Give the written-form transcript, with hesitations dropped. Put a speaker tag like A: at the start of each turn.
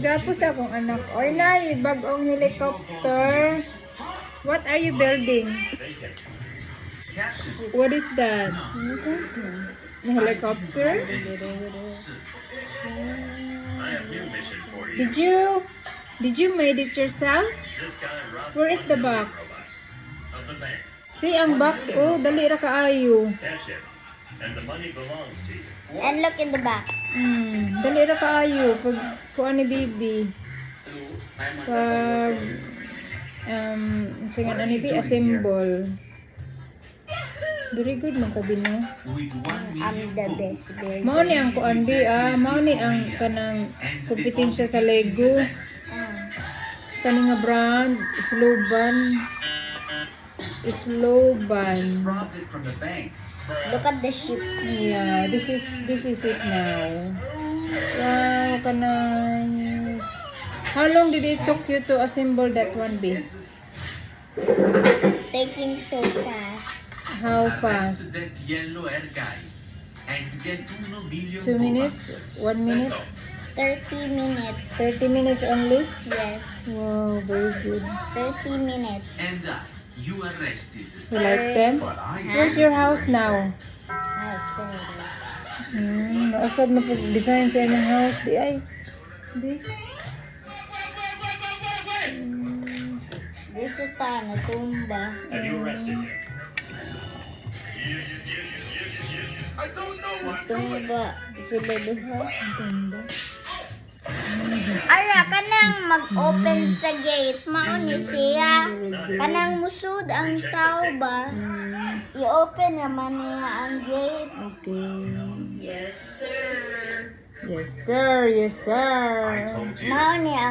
A: Gapo sa akong anak. Oy nay, bagong helicopter. What are you building? What is that? A helicopter? Did you made it yourself? Where is the box? See ang box, oh, dali ra kaayo.
B: And look in the back.
A: Dali ra kaayo pag kuan ni bibi. Pag singan ani bi assemble. Very good man kabino.
B: I'm the best.
A: Mao ni ang kuan bi mao ni ang kanang kompetensya sa Lego. Kani nga brand, Sloban.
B: Look at the ship.
A: Yeah, this is it now. Wow, kanang. How long did it took you to assemble that one, B?
B: Taking so fast.
A: How fast?
C: That yellow air guy and get 2 million
A: 2 minutes? 1 minute?
B: 30 minutes.
A: 30 minutes only?
B: Yes.
A: Wow, very good.
B: 30 minutes.
C: And you arrested.
A: You like them? Where's your house now? Naasad na pag-design sa inyong house. Di ay. Di.
B: This is natumba.
D: Have you arrested him?
B: Tumba. Sila duha.
A: Ganda.
B: Ara, kanang mag-open sa gate. Mauni siya. Kanang musud ang tao ba? I-open naman niya ang gate.
A: Okay.
D: Yes, sir.
A: Yes, sir. Yes, sir.
D: I told you.
B: Mauni ang